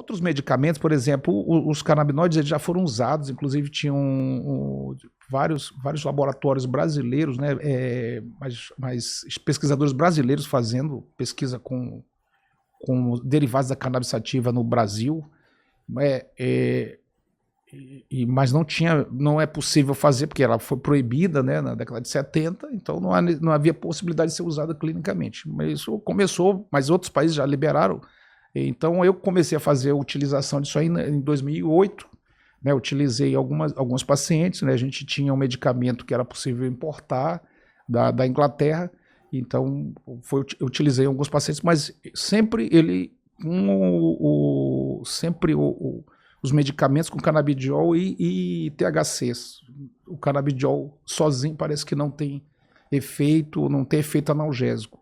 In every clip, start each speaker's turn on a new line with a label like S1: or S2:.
S1: outros medicamentos, por exemplo, os canabinoides eles já foram usados, inclusive tinham vários laboratórios brasileiros, né, mas pesquisadores brasileiros fazendo pesquisa com derivados da cannabis sativa no Brasil, mas não é possível fazer, porque ela foi proibida, né, na década de 70, então não havia possibilidade de ser usada clinicamente. Mas isso começou, mas outros países já liberaram. Então eu comecei a fazer a utilização disso aí em 2008, né, utilizei alguns pacientes, né, a gente tinha um medicamento que era possível importar da Inglaterra, então eu utilizei em alguns pacientes, mas sempre os medicamentos com canabidiol e THCs. O canabidiol sozinho parece que não tem efeito analgésico.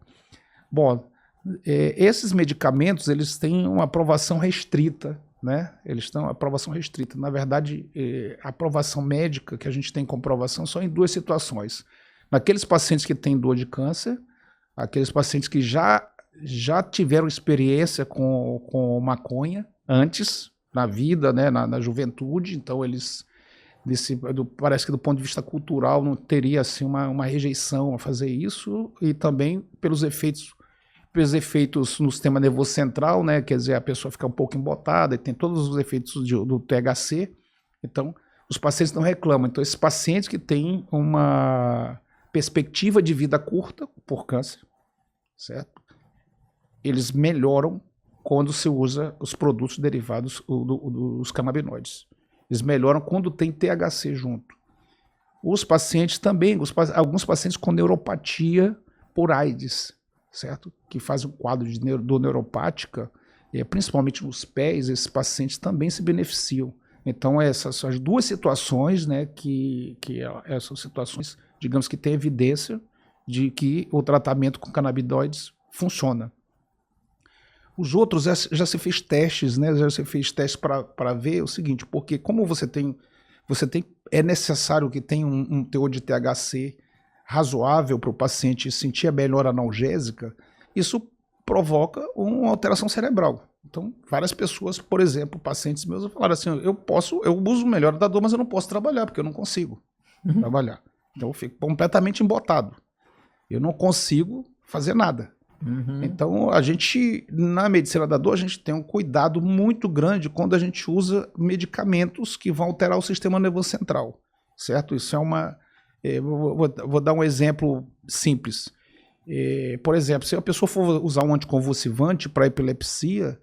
S1: Bom, esses medicamentos eles têm uma aprovação restrita, né? Eles têm uma aprovação restrita. Na verdade, a aprovação médica que a gente tem comprovação só em duas situações. Naqueles pacientes que têm dor de câncer, aqueles pacientes que já tiveram experiência com maconha antes, na vida, né, na juventude, então parece que do ponto de vista cultural não teria assim, uma rejeição a fazer isso, e também pelos efeitos no sistema nervoso central, né, quer dizer, a pessoa fica um pouco embotada e tem todos os efeitos do THC, então os pacientes não reclamam. Então esses pacientes que têm uma perspectiva de vida curta por câncer, certo? Eles melhoram quando se usa os produtos derivados dos canabinoides. Eles melhoram quando tem THC junto. Os pacientes também, alguns pacientes com neuropatia por AIDS, certo? Que fazem um quadro de dor neuropática, principalmente nos pés, esses pacientes também se beneficiam. Então essas são as duas situações, né, que essas situações, digamos que tem evidência de que o tratamento com canabinoides funciona. Os outros já se fez testes, né? Já se fez testes para ver o seguinte, porque como é necessário que tenha um teor de THC razoável para o paciente sentir a melhora analgésica, isso provoca uma alteração cerebral. Então, várias pessoas, por exemplo, pacientes meus falaram assim, eu uso melhor da dor, mas eu não posso trabalhar, porque eu não consigo trabalhar. Então eu fico completamente embotado. Eu não consigo fazer nada. Então, na medicina da dor, a gente tem um cuidado muito grande quando a gente usa medicamentos que vão alterar o sistema nervoso central, certo? Isso vou dar um exemplo simples. Por exemplo, se a pessoa for usar um anticonvulsivante para epilepsia,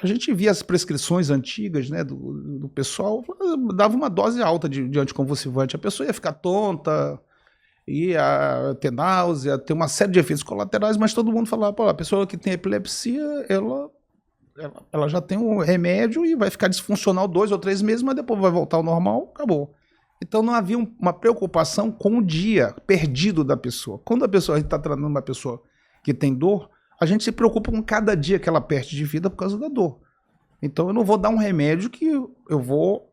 S1: a gente via as prescrições antigas, né, do pessoal, dava uma dose alta de anticonvulsivante, a pessoa ia ficar tonta, ia ter náusea, ter uma série de efeitos colaterais, mas todo mundo falava, pô, a pessoa que tem epilepsia, ela já tem um remédio e vai ficar disfuncional 2 ou 3 meses, mas depois vai voltar ao normal, acabou. Então não havia uma preocupação com o dia perdido da pessoa. Quando a gente está tratando uma pessoa que tem dor, a gente se preocupa com cada dia que ela perde de vida por causa da dor. Então eu não vou dar um remédio que eu vou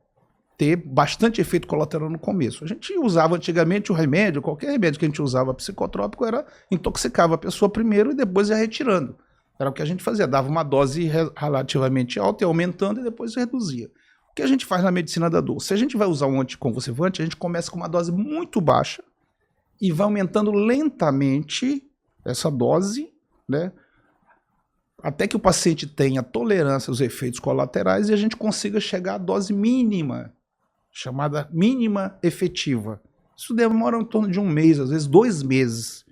S1: ter bastante efeito colateral no começo. A gente usava antigamente o remédio, qualquer remédio que a gente usava psicotrópico intoxicava a pessoa primeiro e depois ia retirando. Era o que a gente fazia, dava uma dose relativamente alta, ia aumentando e depois reduzia. O que a gente faz na medicina da dor? Se a gente vai usar um anticonvulsivante, a gente começa com uma dose muito baixa e vai aumentando lentamente essa dose, né, até que o paciente tenha tolerância aos efeitos colaterais e a gente consiga chegar à dose mínima, chamada mínima efetiva. Isso demora em torno de 1 mês, às vezes 2 meses.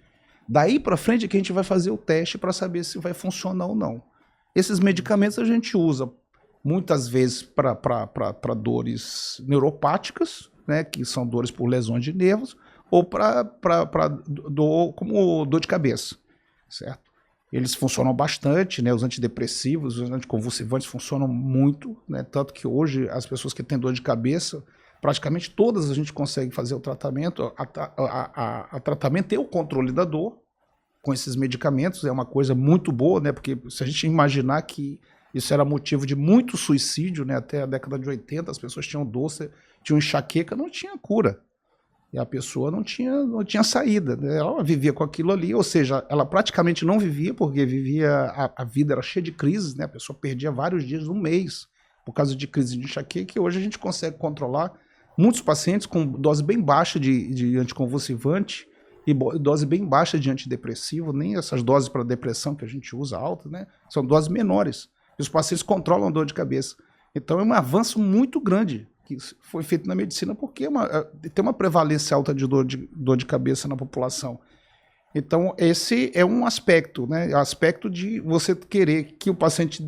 S1: Daí para frente é que a gente vai fazer o teste para saber se vai funcionar ou não. Esses medicamentos a gente usa muitas vezes para dores neuropáticas, né, que são dores por lesões de nervos, ou para como dor de cabeça, certo? Eles funcionam bastante, né? Os antidepressivos, os anticonvulsivantes funcionam muito, né? Tanto que hoje as pessoas que têm dor de cabeça, praticamente todas a gente consegue fazer o tratamento, a tratamento e o controle da dor com esses medicamentos, é uma coisa muito boa, né? Porque se a gente imaginar que isso era motivo de muito suicídio, né? Até a década de 80, as pessoas tinham dor, tinham enxaqueca, não tinha cura. E a pessoa não tinha saída, né? Ela vivia com aquilo ali, ou seja, ela praticamente não vivia, porque a vida era cheia de crises, né? A pessoa perdia vários dias, um mês, por causa de crise de enxaqueca, que hoje a gente consegue controlar. Muitos pacientes com dose bem baixa de anticonvulsivante e dose bem baixa de antidepressivo, nem essas doses para depressão que a gente usa alta, né? São doses menores. E os pacientes controlam a dor de cabeça. Então é um avanço muito grande que foi feito na medicina, porque tem uma prevalência alta de dor de cabeça na população. Então, esse é um aspecto, né? É o aspecto de você querer que o paciente,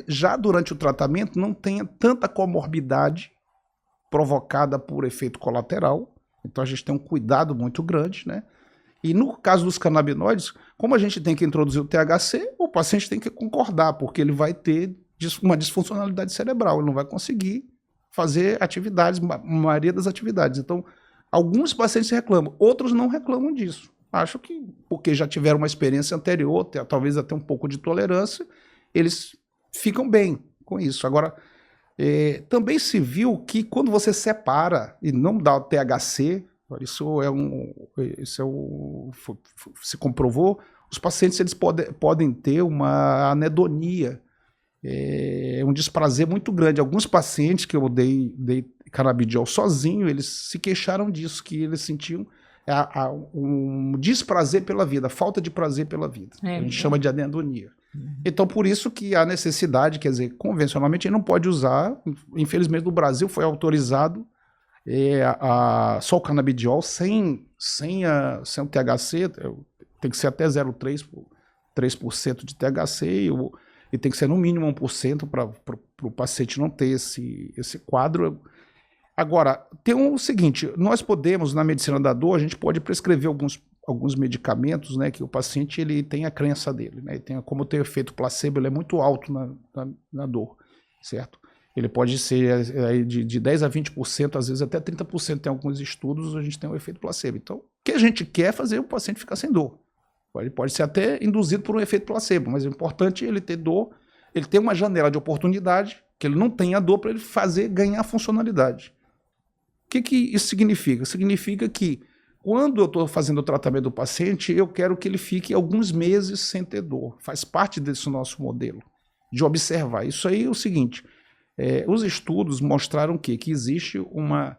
S1: já durante o tratamento, não tenha tanta comorbidade provocada por efeito colateral. Então, a gente tem um cuidado muito grande, né? E no caso dos canabinoides, como a gente tem que introduzir o THC, o paciente tem que concordar, porque ele vai ter uma disfuncionalidade cerebral, ele não vai conseguir fazer atividades, a maioria das atividades. Então, alguns pacientes reclamam, outros não reclamam disso. Acho que, porque já tiveram uma experiência anterior, talvez até um pouco de tolerância, eles ficam bem com isso. Agora, também se viu que quando você separa e não dá o THC, se comprovou, os pacientes eles podem ter uma anedonia, um desprazer muito grande. Alguns pacientes que eu dei canabidiol sozinho, eles se queixaram disso, que eles sentiam um desprazer pela vida, falta de prazer pela vida. A gente chama de anedonia. Então, por isso que há necessidade, quer dizer, convencionalmente, ele não pode usar, infelizmente no Brasil foi autorizado só o canabidiol sem o THC, tem que ser até 0,3% de THC e tem que ser no mínimo 1% para o paciente não ter esse quadro. Agora, tem o seguinte, nós podemos, na medicina da dor, a gente pode prescrever alguns medicamentos, né, que o paciente ele tem a crença dele, né, como tem o efeito placebo, ele é muito alto na dor, certo? Ele pode ser de 10% a 20%, às vezes até 30%, tem alguns estudos, a gente tem o efeito placebo. Então, o que a gente quer é fazer o paciente ficar sem dor. Ele pode ser até induzido por um efeito placebo, mas é importante ele ter dor, ele ter uma janela de oportunidade, que ele não tenha dor para ele ganhar funcionalidade. O que isso significa? Significa que quando eu estou fazendo o tratamento do paciente, eu quero que ele fique alguns meses sem ter dor. Faz parte desse nosso modelo, de observar. Isso aí é o seguinte, os estudos mostraram que existe uma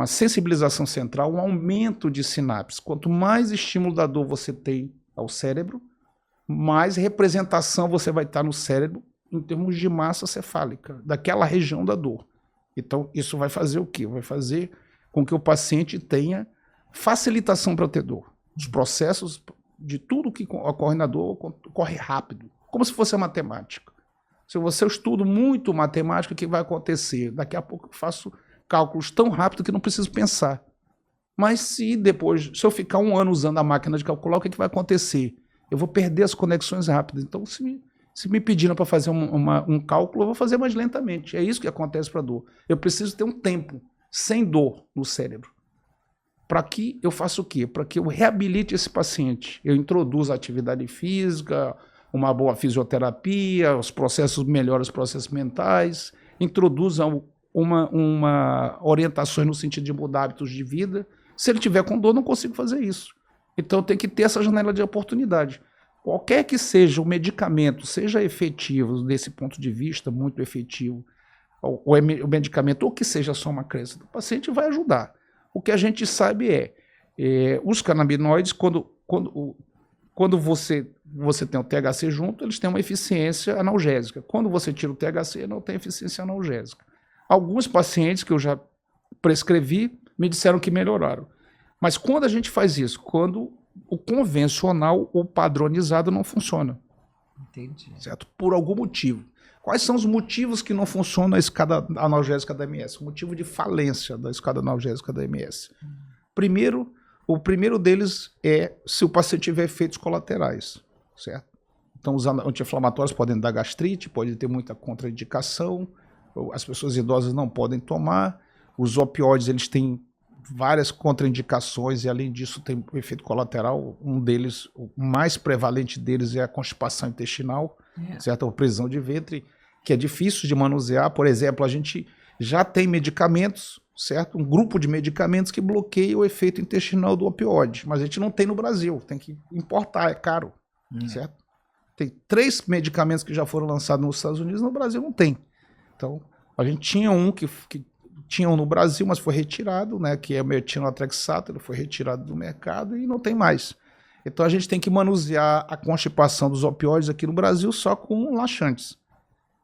S1: sensibilização central, um aumento de sinapses. Quanto mais estímulo da dor você tem ao cérebro, mais representação você vai estar no cérebro em termos de massa cefálica, daquela região da dor. Então, isso vai fazer o quê? Vai fazer com que o paciente tenha facilitação para ter dor. Os processos de tudo que ocorre na dor ocorre rápido, como se fosse a matemática. Se eu estudo muito matemática, o que vai acontecer? Daqui a pouco eu faço cálculos tão rápido que não preciso pensar. Mas se eu ficar um ano usando a máquina de calcular, o que vai acontecer? Eu vou perder as conexões rápidas. Então, se me pediram para fazer um cálculo, eu vou fazer mais lentamente. É isso que acontece para a dor. Eu preciso ter um tempo sem dor no cérebro. Para que eu faça o quê? Para que eu reabilite esse paciente. Eu introduzo a atividade física, uma boa fisioterapia, melhores processos mentais, introduza uma orientação no sentido de mudar hábitos de vida. Se ele tiver com dor, não consigo fazer isso. Então tem que ter essa janela de oportunidade. Qualquer que seja o medicamento, seja efetivo desse ponto de vista, muito efetivo, o medicamento, ou que seja só uma crença do paciente, vai ajudar. O que a gente sabe os canabinoides, quando você tem o THC junto, eles têm uma eficiência analgésica. Quando você tira o THC, não tem eficiência analgésica. Alguns pacientes que eu já prescrevi me disseram que melhoraram. Mas quando a gente faz isso? Quando o convencional ou padronizado não funciona.
S2: Entendi.
S1: Certo? Por algum motivo. Quais são os motivos que não funciona a escada analgésica da MS? O motivo de falência da escada analgésica da MS. O primeiro deles é se o paciente tiver efeitos colaterais, certo? Então, os anti-inflamatórios podem dar gastrite, pode ter muita contraindicação, as pessoas idosas não podem tomar, os opioides eles têm várias contraindicações e, além disso, tem o efeito colateral. Um deles, o mais prevalente deles é a constipação intestinal, certo? A prisão de ventre, que é difícil de manusear. Por exemplo, a gente já tem medicamentos, certo? Um grupo de medicamentos que bloqueia o efeito intestinal do opioide, mas a gente não tem no Brasil, tem que importar, é caro, certo? Tem 3 medicamentos que já foram lançados nos Estados Unidos, no Brasil não tem. Então, a gente tinha um que tinha um no Brasil, mas foi retirado, né, que é o metinotrexato, ele foi retirado do mercado e não tem mais. Então a gente tem que manusear a constipação dos opioides aqui no Brasil só com laxantes.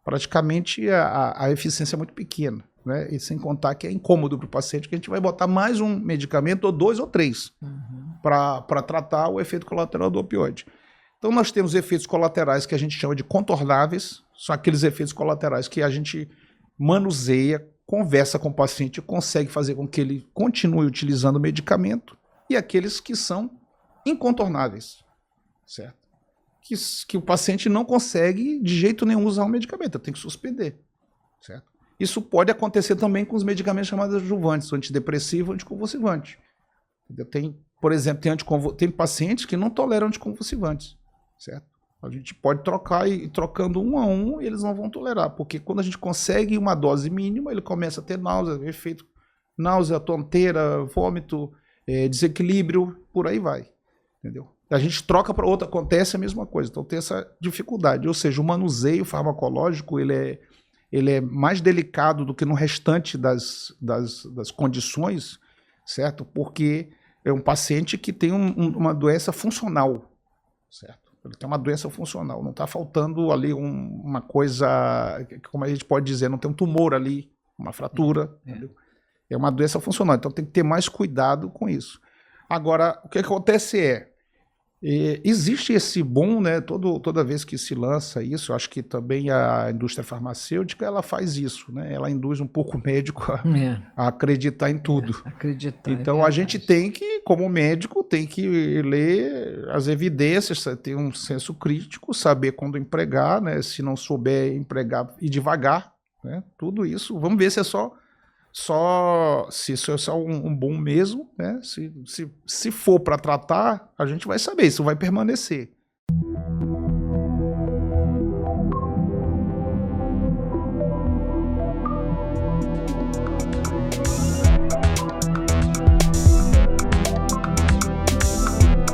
S1: Praticamente a eficiência é muito pequena, né? E sem contar que é incômodo para o paciente, que a gente vai botar mais um medicamento, ou 2 ou 3, para tratar o efeito colateral do opioide. Então nós temos efeitos colaterais que a gente chama de contornáveis, são aqueles efeitos colaterais que a gente manuseia, conversa com o paciente e consegue fazer com que ele continue utilizando o medicamento, e aqueles que são incontornáveis, certo? Que o paciente não consegue de jeito nenhum usar o medicamento, tem que suspender, certo? Isso pode acontecer também com os medicamentos chamados adjuvantes, o antidepressivo, o anticonvulsivante. Por exemplo, tem pacientes que não toleram anticonvulsivantes, certo? A gente pode trocar e trocando um a um, eles não vão tolerar, porque quando a gente consegue uma dose mínima, ele começa a ter náusea, efeito náusea, tonteira, vômito, desequilíbrio, por aí vai, entendeu? A gente troca para outra, acontece a mesma coisa, então tem essa dificuldade, ou seja, o manuseio farmacológico, ele é mais delicado do que no restante das condições, certo? Porque é um paciente que tem uma doença funcional, certo? Ele tem uma doença funcional, não está faltando ali uma coisa, como a gente pode dizer, não tem um tumor ali, uma fratura, entendeu? É uma doença funcional, então tem que ter mais cuidado com isso. Agora, o que acontece existe esse boom, né? Toda vez que se lança isso, eu acho que também a indústria farmacêutica ela faz isso, né? Ela induz um pouco o médico a acreditar em tudo. Então a gente tem que, como médico, tem que ler as evidências, ter um senso crítico, saber quando empregar, né? Se não souber empregar, ir devagar, né? Tudo isso. Vamos ver se é se isso é só um boom mesmo, né? Se for para tratar, a gente vai saber, isso vai permanecer.